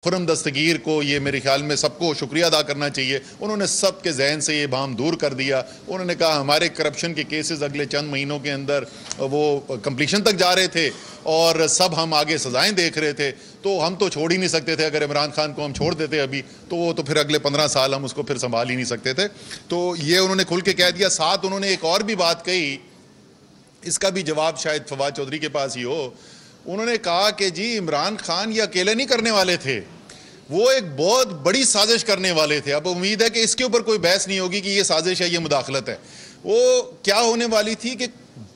خرم دستگیر کو یہ میرے خیال میں سب کو شکریہ ادا کرنا چاہیے. انہوں نے سب کے ذہن سے یہ بہم دور کر دیا. انہوں نے کہا ہمارے کرپشن کے کیسز اگلے چند مہینوں کے اندر وہ کمپلیشن تک جا رہے تھے اور سب ہم آگے سزائیں دیکھ رہے تھے, تو ہم تو چھوڑ ہی نہیں سکتے تھے. اگر عمران خان کو ہم چھوڑ دیتے ابھی تو وہ تو پھر اگلے 15 سال ہم اس کو پھر سنبھال ہی نہیں سکتے تھے. تو یہ انہوں نے کھل کے کہہ دیا. ساتھ انہوں نے ایک اور بھی بات کہی, اس کا بھی جواب شاید فواد چودھری کے پاس ہی ہو. انہوں نے کہا کہ جی عمران خان یہ اکیلے نہیں کرنے والے تھے, وہ ایک بہت بڑی سازش کرنے والے تھے. اب امید ہے کہ اس کے اوپر کوئی بحث نہیں ہوگی کہ یہ سازش ہے, یہ مداخلت ہے. وہ کیا ہونے والی تھی کہ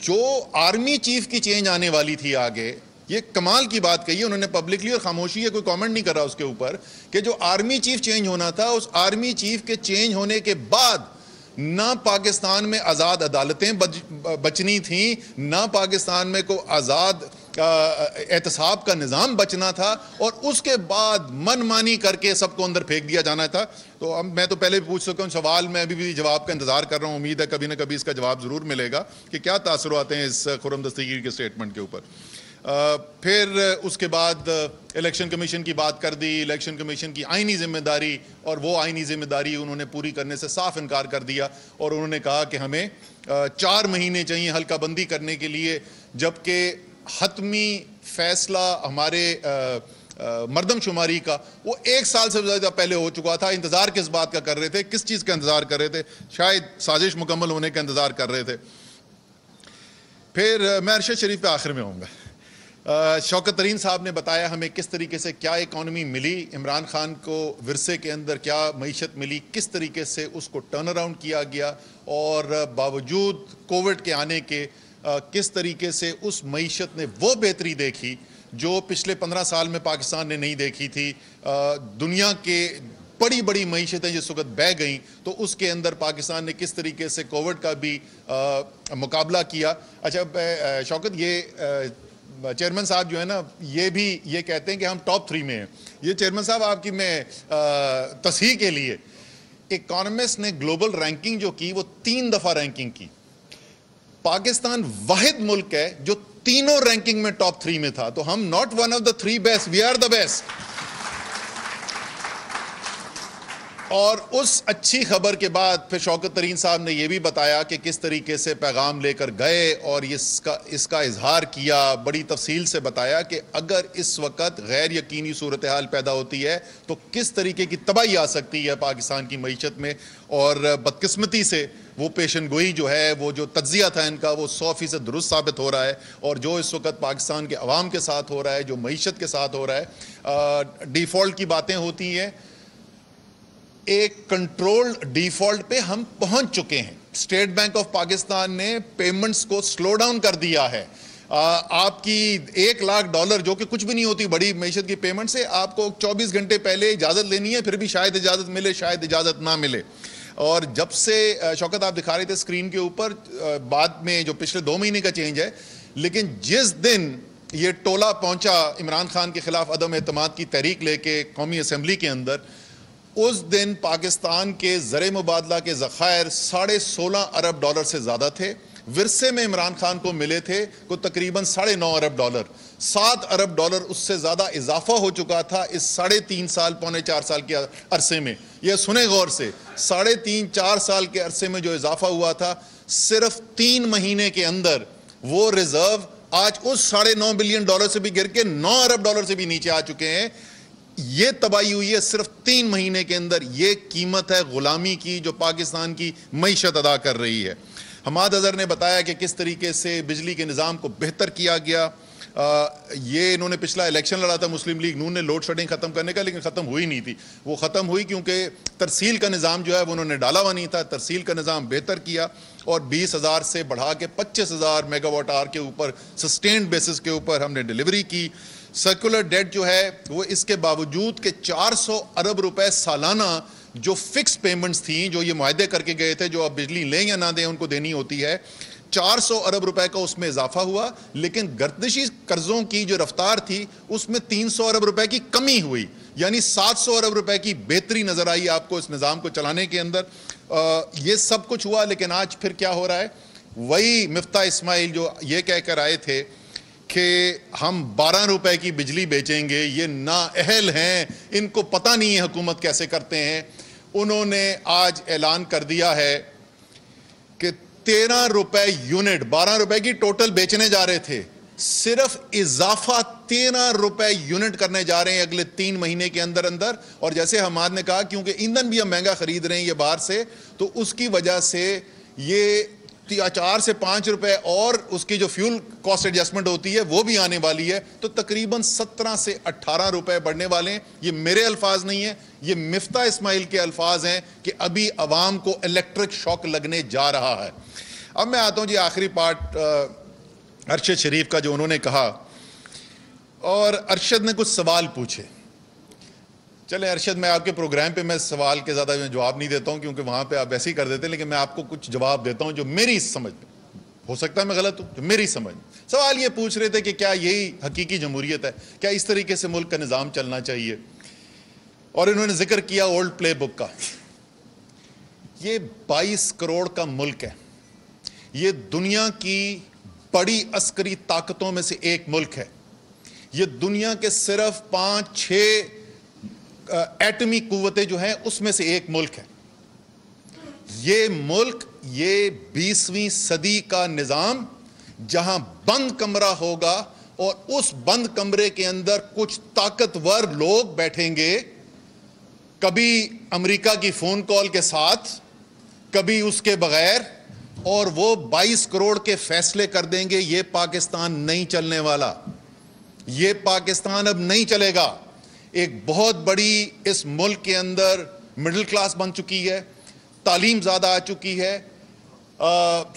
جو آرمی چیف کی چینج آنے والی تھی آگے, یہ کمال کی بات کہی انہوں نے پبلکلی, اور خاموشی ہے, کوئی کامنٹ نہیں کر رہا اس کے اوپر, کہ جو آرمی چیف چینج ہونا تھا, اس آرمی چیف کے چینج ہونے کے بعد نہ پاکستان میں آزاد عدالتیں بچنی تھیں, نہ پاکستان میں کوئی آزاد احتساب کا نظام بچنا تھا, اور اس کے بعد من مانی کر کے سب کو اندر پھینک دیا جانا تھا. تو میں تو پہلے بھی پوچھ سکتا ہوں سوال, میں ابھی بھی جواب کا انتظار کر رہا ہوں. امید ہے کبھی نہ کبھی اس کا جواب ضرور ملے گا کہ کیا تاثرات ہیں اس خرم دستگیر کے سٹیٹمنٹ کے اوپر. پھر اس کے بعد الیکشن کمیشن کی بات کر دی. الیکشن کمیشن کی آئینی ذمہ داری, اور وہ آئینی ذمہ داری انہوں نے پوری کرنے سے صاف انکار کر دیا, اور انہوں نے کہا کہ ہمیں 4 مہینے چاہیے حلقہ بندی کرنے کے لیے, جبکہ حتمی فیصلہ ہمارے مردم شماری کا وہ 1 سال سے زیادہ پہلے ہو چکا تھا. انتظار کس بات کا کر رہے تھے, کس چیز کا انتظار کر رہے تھے؟ شاید سازش مکمل ہونے کا انتظار کر رہے تھے. پھر میں ارشد شریف پہ آخر میں ہوں گا. شوکت ترین صاحب نے بتایا ہمیں کس طریقے سے کیا اکانومی ملی, عمران خان کو ورثے کے اندر کیا معیشت ملی, کس طریقے سے اس کو ٹرن اراؤنڈ کیا گیا, اور باوجود کووڈ کے آنے کے کس طریقے سے اس معیشت نے وہ بہتری دیکھی جو پچھلے 15 سال میں پاکستان نے نہیں دیکھی تھی. دنیا کے بڑی بڑی معیشتیں جس وقت بہہ گئیں, تو اس کے اندر پاکستان نے کس طریقے سے کووڈ کا بھی مقابلہ کیا. اچھا شوکت, یہ چیئرمین صاحب جو ہے نا, یہ بھی یہ کہتے ہیں کہ ہم ٹاپ 3 میں ہیں. یہ چیئرمین صاحب آپ کی میں تصحیح کے لیے, اکانومسٹ نے گلوبل رینکنگ جو کی وہ 3 دفعہ رینکنگ کی. پاکستان واحد ملک ہے جو تینوں رینکنگ میں ٹاپ 3 میں تھا. تو ہم not one of the 3 best, we are the best. اور اس اچھی خبر کے بعد پھر شوکت ترین صاحب نے یہ بھی بتایا کہ کس طریقے سے پیغام لے کر گئے, اور اس کا اظہار کیا, بڑی تفصیل سے بتایا کہ اگر اس وقت غیر یقینی صورتحال پیدا ہوتی ہے تو کس طریقے کی تباہی آ سکتی ہے پاکستان کی معیشت میں. اور بدقسمتی سے وہ پیشن گوئی جو ہے, وہ جو تجزیہ تھا ان کا, وہ 100% درست ثابت ہو رہا ہے. اور جو اس وقت پاکستان کے عوام کے ساتھ ہو رہا ہے, جو معیشت کے ساتھ ہو رہا ہے, ڈیفالٹ کی باتیں ہوتی ہیں, ایک کنٹرول ڈیفالٹ پہ ہم پہنچ چکے ہیں. اسٹیٹ بینک آف پاکستان نے پیمنٹس کو سلو ڈاؤن کر دیا ہے. آپ کی $1,00,000 جو کہ کچھ بھی نہیں ہوتی بڑی معیشت کی پیمنٹ سے, آپ کو 24 گھنٹے پہلے اجازت لینی ہے, پھر بھی شاید اجازت ملے شاید اجازت نہ ملے. اور جب سے شوکت آپ دکھا رہے تھے اسکرین کے اوپر, بعد میں جو پچھلے 2 مہینے کا چینج ہے, لیکن جس دن یہ ٹولہ پہنچا عمران خان کے خلاف عدم اعتماد کی تحریک لے کے قومی اسمبلی کے اندر, اس دن پاکستان کے زر مبادلہ کے ذخائر $16.5 ارب سے زیادہ تھے. ورثے میں عمران خان کو ملے تھے کو تقریباً $9.5 ارب, $7 ارب اس سے زیادہ اضافہ ہو چکا تھا اس 3.5 سال پونے 4 سال کے عرصے میں. یہ سنیں غور سے, 3.5-4 سال کے عرصے میں جو اضافہ ہوا تھا, صرف 3 مہینے کے اندر وہ ریزرو آج اس $9.5 بلین سے بھی گر کے $9 ارب سے بھی نیچے آ چکے ہیں. یہ تباہی ہوئی ہے صرف 3 مہینے کے اندر. یہ قیمت ہے غلامی کی جو پاکستان کی معیشت ادا کر رہی ہے. حماد اظہر نے بتایا کہ کس طریقے سے بجلی کے نظام کو بہتر کیا گیا. یہ انہوں نے پچھلا الیکشن لڑا تھا مسلم لیگ نون نے لوڈ شیڈنگ ختم کرنے کا, لیکن ختم ہوئی نہیں تھی. وہ ختم ہوئی کیونکہ ترسیل کا نظام جو ہے وہ انہوں نے ڈالا ہوا نہیں تھا. ترسیل کا نظام بہتر کیا, اور 20,000 سے بڑھا کے 25,000 میگا واٹ آور کے اوپر سسٹینڈ بیسس کے اوپر ہم نے ڈیلیوری کی. سرکولر ڈیٹ جو ہے وہ اس کے باوجود کہ $400 ارب سالانہ جو فکس پیمنٹس تھیں, جو یہ معاہدے کر کے گئے تھے, جو اب بجلی لیں یا نہ دیں ان کو دینی ہوتی ہے, 400 ارب کا اس میں اضافہ ہوا. لیکن گردشی قرضوں کی جو رفتار تھی اس میں 300 ارب کی کمی ہوئی, یعنی 700 ارب کی بہتری نظر آئی آپ کو اس نظام کو چلانے کے اندر. یہ سب کچھ ہوا, لیکن آج پھر کیا ہو رہا ہے, وہی مفتاح اسماعیل جو یہ کہہ کر آئے تھے کہ ہم 12 روپے کی بجلی بیچیں گے، یہ نااہل ہیں، ان کو پتہ نہیں ہے حکومت کیسے کرتے ہیں۔ انہوں نے آج اعلان کر دیا ہے کہ 13 روپے یونٹ، 12 روپے کی ٹوٹل بیچنے جا رہے تھے، صرف اضافہ 13 روپے یونٹ کرنے جا رہے ہیں اگلے 3 مہینے کے اندر اندر۔ اور جیسے حماد نے کہا کیونکہ ایندھن بھی ہم مہنگا خرید رہے ہیں یہ باہر سے، تو اس کی وجہ سے یہ 4 سے 5 روپے اور اس کی جو فیول کاسٹ ایڈجسٹمنٹ ہوتی ہے وہ بھی آنے والی ہے، تو تقریباً 17 سے 18 روپے بڑھنے والے ہیں۔ یہ میرے الفاظ نہیں ہیں، یہ مفتاح اسماعیل کے الفاظ ہیں کہ ابھی عوام کو الیکٹرک شاک لگنے جا رہا ہے۔ اب میں آتا ہوں جی آخری پارٹ ارشد شریف کا جو انہوں نے کہا، اور ارشد نے کچھ سوال پوچھے۔ چلیں ارشد، میں آپ کے پروگرام پہ میں سوال کے زیادہ جواب نہیں دیتا ہوں کیونکہ وہاں پہ آپ ایسے ہی کر دیتے ہیں، لیکن میں آپ کو کچھ جواب دیتا ہوں جو میری سمجھ میں، ہو سکتا ہے میں غلط ہوں، جو میری سمجھ میں۔ سوال یہ پوچھ رہے تھے کہ کیا یہی حقیقی جمہوریت ہے، کیا اس طریقے سے ملک کا نظام چلنا چاہیے، اور انہوں نے ذکر کیا اولڈ پلے بک کا۔ یہ 22 کروڑ کا ملک ہے، یہ دنیا کی بڑی عسکری طاقتوں میں سے ایک ملک ہے، یہ دنیا کے صرف 5-6 ایٹمی قوتیں جو ہیں اس میں سے ایک ملک ہے۔ یہ ملک، یہ 20ویں صدی کا نظام جہاں بند کمرہ ہوگا اور اس بند کمرے کے اندر کچھ طاقتور لوگ بیٹھیں گے، کبھی امریکہ کی فون کال کے ساتھ، کبھی اس کے بغیر، اور وہ 22 کروڑ کے فیصلے کر دیں گے۔ یہ پاکستان نہیں چلنے والا، یہ پاکستان اب نہیں چلے گا۔ ایک بہت بڑی اس ملک کے اندر مڈل کلاس بن چکی ہے، تعلیم زیادہ آ چکی ہے،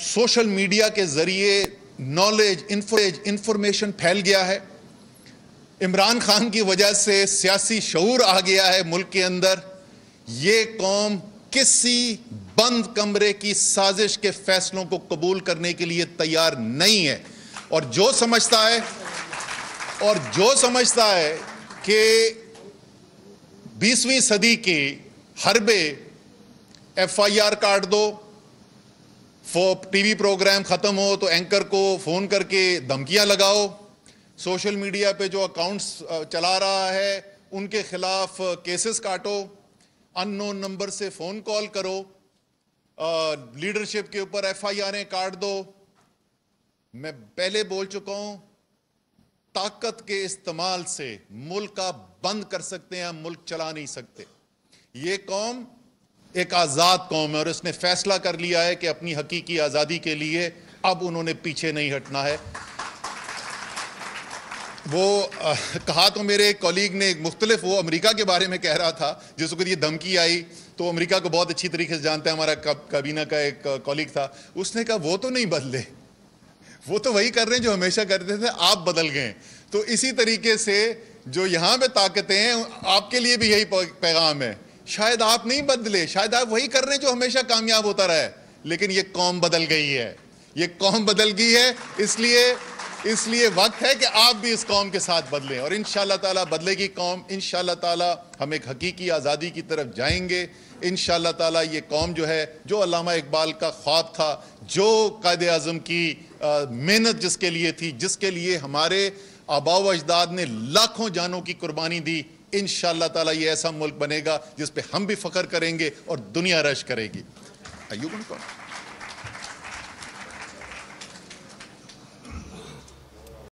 سوشل میڈیا کے ذریعے نالج، انفارمیشن پھیل گیا ہے، عمران خان کی وجہ سے سیاسی شعور آ گیا ہے ملک کے اندر۔ یہ قوم کسی بند کمرے کی سازش کے فیصلوں کو قبول کرنے کے لیے تیار نہیں ہے، اور جو سمجھتا ہے کہ 20ویں صدی کے حربے FIR کاٹ دو، ٹی وی پروگرام ختم ہو تو اینکر کو فون کر کے دھمکیاں لگاؤ، سوشل میڈیا پہ جو اکاؤنٹس چلا رہا ہے ان کے خلاف کیسز کاٹو، ان نون نمبر سے فون کال کرو، لیڈرشپ کے اوپر FIRیں کاٹ دو۔ میں پہلے بول چکا ہوں، طاقت کے استعمال سے ملک آپ بند کر سکتے ہیں، ملک چلا نہیں سکتے۔ یہ قوم ایک آزاد قوم ہے اور اس نے فیصلہ کر لیا ہے کہ اپنی حقیقی آزادی کے لیے اب انہوں نے پیچھے نہیں ہٹنا ہے۔ وہ کہا تو میرے ایک کولیگ نے مختلف، وہ امریکہ کے بارے میں کہہ رہا تھا، جس وقت یہ دھمکی آئی تو امریکہ کو بہت اچھی طریقے سے جانتا ہے، ہمارا کابینہ کا ایک کولیگ تھا، اس نے کہا وہ تو نہیں بدلے، وہ تو وہی کر رہے ہیں جو ہمیشہ کرتے تھے، آپ بدل گئے۔ تو اسی طریقے سے جو یہاں پہ طاقتیں ہیں آپ کے لیے بھی یہی پیغام ہے، شاید آپ نہیں بدلے، شاید آپ وہی کر رہے ہیں جو ہمیشہ کامیاب ہوتا رہا ہے، لیکن یہ قوم بدل گئی ہے، یہ قوم بدل گئی ہے، اس لیے وقت ہے کہ آپ بھی اس قوم کے ساتھ بدلیں، اور انشاءاللہ تعالیٰ بدلے گی قوم۔ انشاءاللہ تعالیٰ ہم ایک حقیقی آزادی کی طرف جائیں گے۔ انشاءاللہ تعالیٰ یہ قوم جو ہے، جو علامہ اقبال کا خواب تھا، جو قائد اعظم کی محنت جس کے لیے تھی، جس کے لیے ہمارے آباء و اجداد نے لاکھوں جانوں کی قربانی دی، انشاءاللہ تعالیٰ یہ ایسا ملک بنے گا جس پہ ہم بھی فخر کریں گے اور دنیا رش کرے گی۔